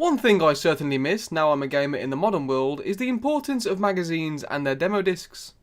One thing I certainly miss now I'm a gamer in the modern world is the importance of magazines and their demo discs.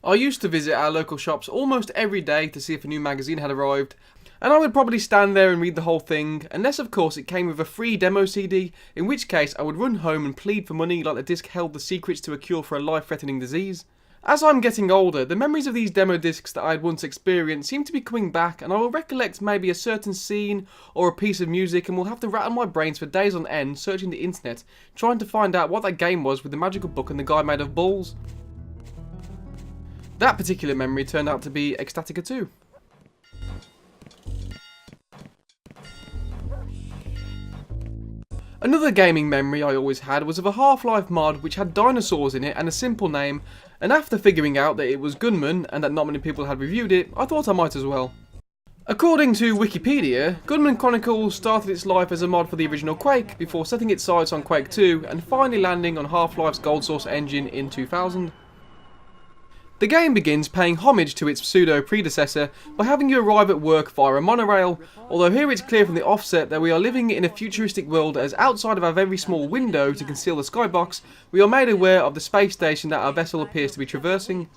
I used to visit our local shops almost every day to see if a new magazine had arrived, and I would probably stand there and read the whole thing, unless of course it came with a free demo CD, in which case I would run home and plead for money like the disc held the secrets to a cure for a life-threatening disease. As I'm getting older, the memories of these demo discs that I had once experienced seem to be coming back, and I will recollect maybe a certain scene or a piece of music and will have to rattle my brains for days on end searching the internet, trying to find out what that game was with the magical book and the guy made of balls. That particular memory turned out to be Ecstatica 2. Another gaming memory I always had was of a Half-Life mod which had dinosaurs in it and a simple name, and after figuring out that it was Gunman and that not many people had reviewed it, I thought I might as well. According to Wikipedia, Gunman Chronicles started its life as a mod for the original Quake before setting its sights on Quake 2 and finally landing on Half-Life's Gold Source engine in 2000. The game begins paying homage to its pseudo-predecessor by having you arrive at work via a monorail, although here it's clear from the offset that we are living in a futuristic world as outside of our very small window to conceal the skybox, we are made aware of the space station that our vessel appears to be traversing.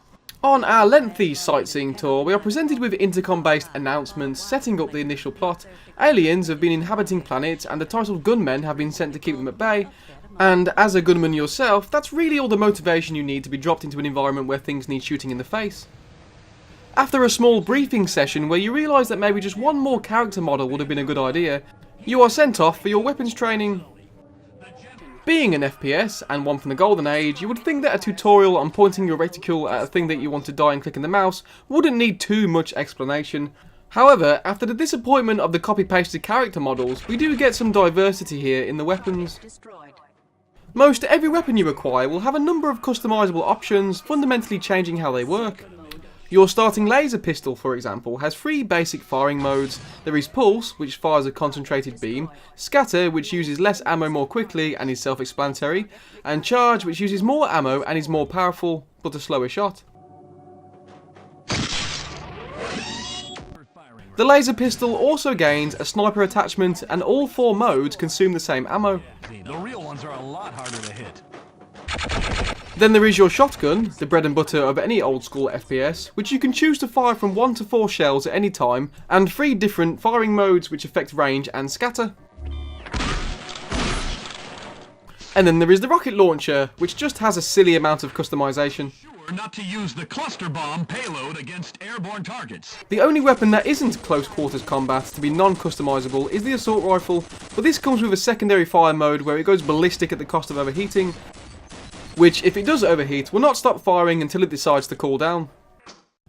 On our lengthy sightseeing tour, we are presented with intercom-based announcements setting up the initial plot. Aliens have been inhabiting planets and the titled gunmen have been sent to keep them at bay. And as a gunman yourself, that's really all the motivation you need to be dropped into an environment where things need shooting in the face. After a small briefing session where you realise that maybe just one more character model would have been a good idea, you are sent off for your weapons training. Being an FPS, and one from the golden age, you would think that a tutorial on pointing your reticule at a thing that you want to die and clicking the mouse wouldn't need too much explanation. However, after the disappointment of the copy-pasted character models, we do get some diversity here in the weapons. Most every weapon you acquire will have a number of customizable options, fundamentally changing how they work. Your starting laser pistol, for example, has 3 basic firing modes. There is Pulse, which fires a concentrated beam, Scatter, which uses less ammo more quickly and is self-explanatory, and Charge, which uses more ammo and is more powerful, but a slower shot. The laser pistol also gains a sniper attachment, and all 4 modes consume the same ammo. The real ones are a lot harder to hit. Then there is your shotgun, the bread and butter of any old school FPS, which you can choose to fire from 1 to 4 shells at any time, and 3 different firing modes which affect range and scatter. And then there is the rocket launcher, which just has a silly amount of customization. Not to use the cluster bomb payload against airborne targets. The only weapon that isn't close quarters combat to be non-customizable is the assault rifle, but this comes with a secondary fire mode where it goes ballistic at the cost of overheating, which, if it does overheat, will not stop firing until it decides to cool down.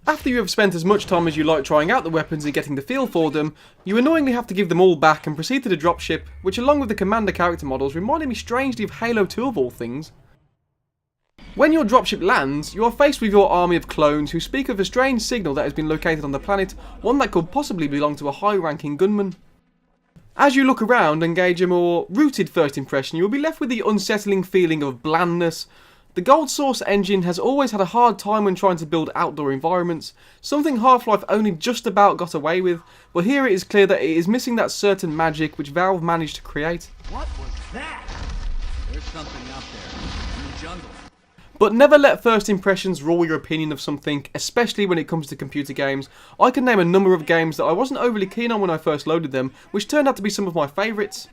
After you have spent as much time as you like trying out the weapons and getting the feel for them, you annoyingly have to give them all back and proceed to the dropship, which along with the commander character models reminded me strangely of Halo 2 of all things. When your dropship lands, you are faced with your army of clones who speak of a strange signal that has been located on the planet, one that could possibly belong to a high-ranking gunman. As you look around and gauge a more rooted first impression, you will be left with the unsettling feeling of blandness. The Gold Source engine has always had a hard time when trying to build outdoor environments, something Half-Life only just about got away with, but here it is clear that it is missing that certain magic which Valve managed to create. What was that? There's something out there in the jungle. But never let first impressions rule your opinion of something, especially when it comes to computer games. I can name a number of games that I wasn't overly keen on when I first loaded them, which turned out to be some of my favourites.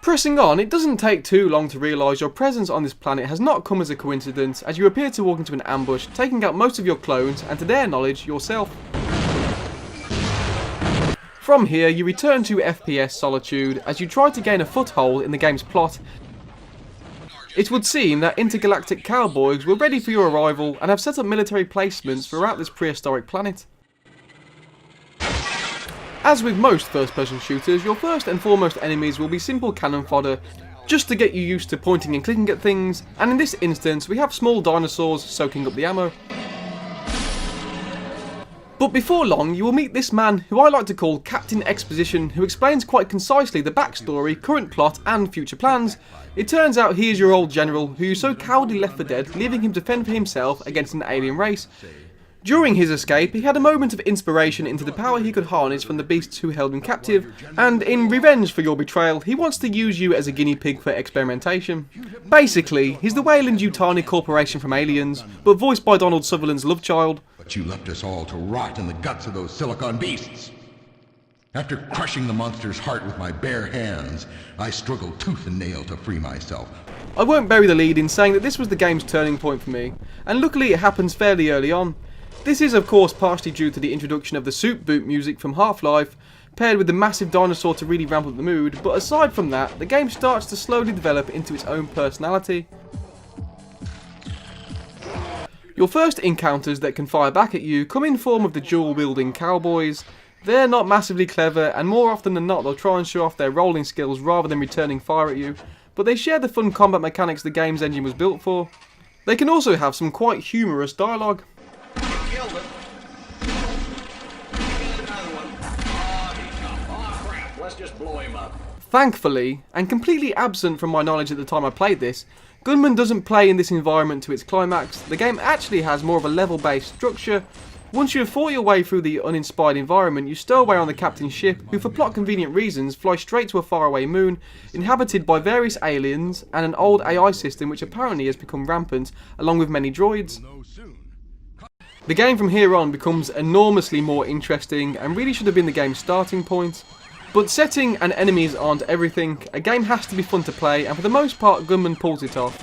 Pressing on, it doesn't take too long to realise your presence on this planet has not come as a coincidence, as you appear to walk into an ambush, taking out most of your clones, and to their knowledge, yourself. From here, you return to FPS Solitude, as you try to gain a foothold in the game's plot. It would seem that intergalactic cowboys were ready for your arrival and have set up military placements throughout this prehistoric planet. As with most first-person shooters, your first and foremost enemies will be simple cannon fodder, just to get you used to pointing and clicking at things, and in this instance we have small dinosaurs soaking up the ammo. But before long, you will meet this man, who I like to call Captain Exposition, who explains quite concisely the backstory, current plot and future plans. It turns out he is your old general, who you so cowardly left for dead, leaving him to fend for himself against an alien race. During his escape, he had a moment of inspiration into the power he could harness from the beasts who held him captive, and in revenge for your betrayal, he wants to use you as a guinea pig for experimentation. Basically, he's the Weyland-Yutani Corporation from Aliens, but voiced by Donald Sutherland's love child. But you left us all to rot in the guts of those silicon beasts. After crushing the monster's heart with my bare hands, I struggled tooth and nail to free myself. I won't bury the lead in saying that this was the game's turning point for me, and luckily it happens fairly early on. This is of course partially due to the introduction of the Soup Boot music from Half-Life, paired with the massive dinosaur to really ramp up the mood, but aside from that, the game starts to slowly develop into its own personality. Your first encounters that can fire back at you come in form of the dual-wielding cowboys. They're not massively clever, and more often than not they'll try and show off their rolling skills rather than returning fire at you, but they share the fun combat mechanics the game's engine was built for. They can also have some quite humorous dialogue. Killed it. Another one. Oh, he's up. Oh, crap. Let's just blow him up. Thankfully, and completely absent from my knowledge at the time I played this, Gunman doesn't play in this environment to its climax. The game actually has more of a level-based structure. Once you have fought your way through the uninspired environment, you stow away on the captain's ship, who for plot convenient reasons fly straight to a faraway moon, inhabited by various aliens and an old AI system which apparently has become rampant, along with many droids. The game from here on becomes enormously more interesting and really should have been the game's starting point. But setting and enemies aren't everything. A game has to be fun to play, and for the most part Gunman pulls it off.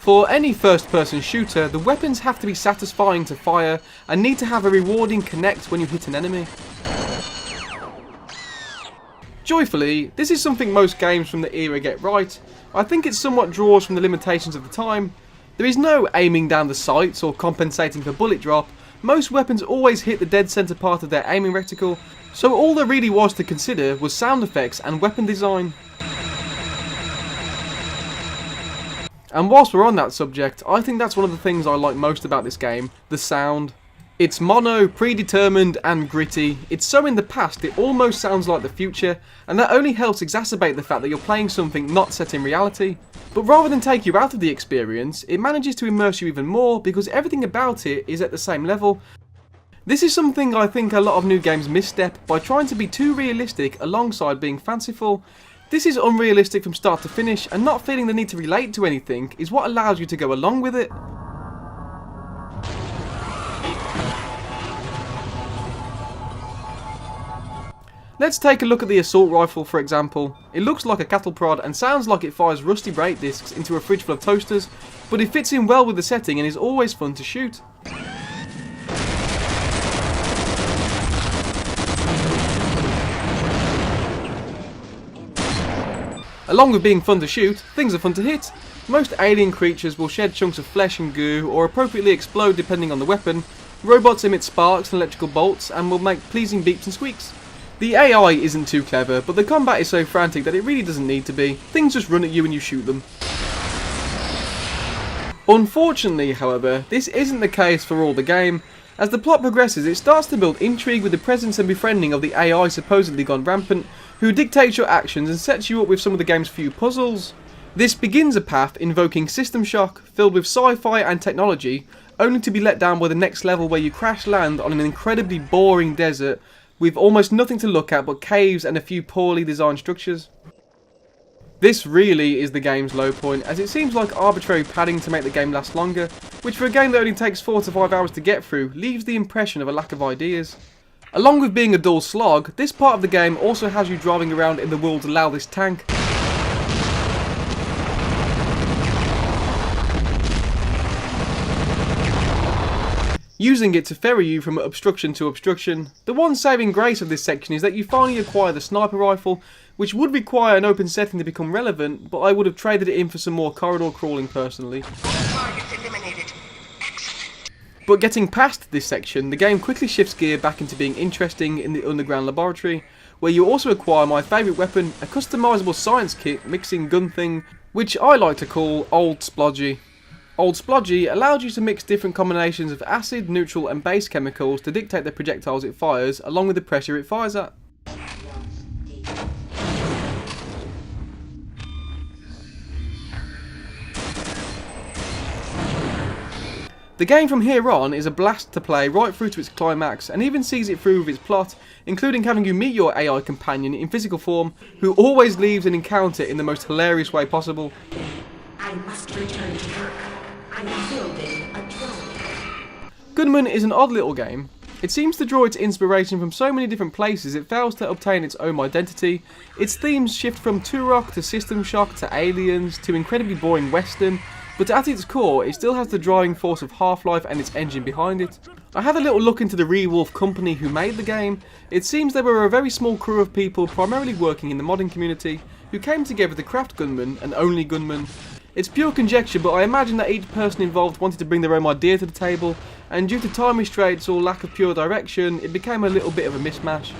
For any first-person shooter, the weapons have to be satisfying to fire and need to have a rewarding connect when you hit an enemy. Joyfully, this is something most games from the era get right. I think it somewhat draws from the limitations of the time. There is no aiming down the sights or compensating for bullet drop. Most weapons always hit the dead centre part of their aiming reticle, so all there really was to consider was sound effects and weapon design. And whilst we're on that subject, I think that's one of the things I like most about this game, the sound. It's mono, predetermined and gritty. It's so in the past it almost sounds like the future, and that only helps exacerbate the fact that you're playing something not set in reality. But rather than take you out of the experience, it manages to immerse you even more because everything about it is at the same level. This is something I think a lot of new games misstep by trying to be too realistic alongside being fanciful. This is unrealistic from start to finish, and not feeling the need to relate to anything is what allows you to go along with it. Let's take a look at the assault rifle for example. It looks like a cattle prod and sounds like it fires rusty brake discs into a fridge full of toasters, but it fits in well with the setting and is always fun to shoot. Along with being fun to shoot, things are fun to hit. Most alien creatures will shed chunks of flesh and goo, or appropriately explode depending on the weapon. Robots emit sparks and electrical bolts, and will make pleasing beeps and squeaks. The AI isn't too clever, but the combat is so frantic that it really doesn't need to be. Things just run at you and you shoot them. Unfortunately, however, this isn't the case for all the game. As the plot progresses, it starts to build intrigue with the presence and befriending of the AI supposedly gone rampant, who dictates your actions and sets you up with some of the game's few puzzles. This begins a path invoking System Shock, filled with sci-fi and technology, only to be let down by the next level where you crash land on an incredibly boring desert with almost nothing to look at but caves and a few poorly designed structures. This really is the game's low point, as it seems like arbitrary padding to make the game last longer, which for a game that only takes 4 to 5 hours to get through, leaves the impression of a lack of ideas. Along with being a dull slog, this part of the game also has you driving around in the world's loudest tank. Using it to ferry you from obstruction to obstruction. The one saving grace of this section is that you finally acquire the sniper rifle, which would require an open setting to become relevant, but I would have traded it in for some more corridor crawling personally. But getting past this section, the game quickly shifts gear back into being interesting in the underground laboratory, where you also acquire my favourite weapon, a customisable science kit mixing gun thing, which I like to call Old Splodgy. Old Splodgy allowed you to mix different combinations of acid, neutral and base chemicals to dictate the projectiles it fires, along with the pressure it fires at. The game from here on is a blast to play right through to its climax, and even sees it through with its plot, including having you meet your AI companion in physical form, who always leaves an encounter in the most hilarious way possible. I must return to work. I'm building a drone. Gunman is an odd little game. It seems to draw its inspiration from so many different places it fails to obtain its own identity. Its themes shift from Turok to System Shock to Aliens to incredibly boring Western, but at its core it still has the driving force of Half-Life and its engine behind it. I had a little look into the Rewolf company who made the game. It seems they were a very small crew of people primarily working in the modding community who came together to craft Gunman, and only Gunman. It's pure conjecture, but I imagine that each person involved wanted to bring their own idea to the table, and due to time restraints or lack of pure direction, it became a little bit of a mismatch.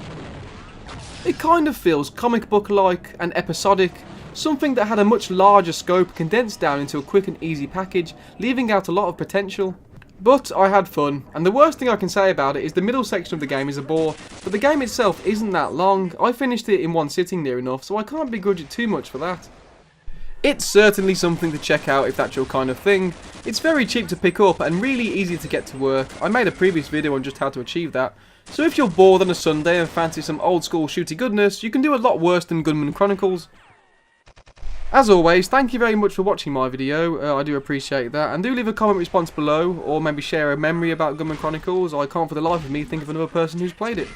It kind of feels comic book-like and episodic, something that had a much larger scope condensed down into a quick and easy package, leaving out a lot of potential. But I had fun, and the worst thing I can say about it is the middle section of the game is a bore, but the game itself isn't that long. I finished it in one sitting near enough, so I can't begrudge it too much for that. It's certainly something to check out if that's your kind of thing. It's very cheap to pick up and really easy to get to work. I made a previous video on just how to achieve that. So if you're bored on a Sunday and fancy some old school shooty goodness, you can do a lot worse than Gunman Chronicles. As always, thank you very much for watching my video, I do appreciate that, and do leave a comment response below, or maybe share a memory about Gunman Chronicles. I can't for the life of me think of another person who's played it.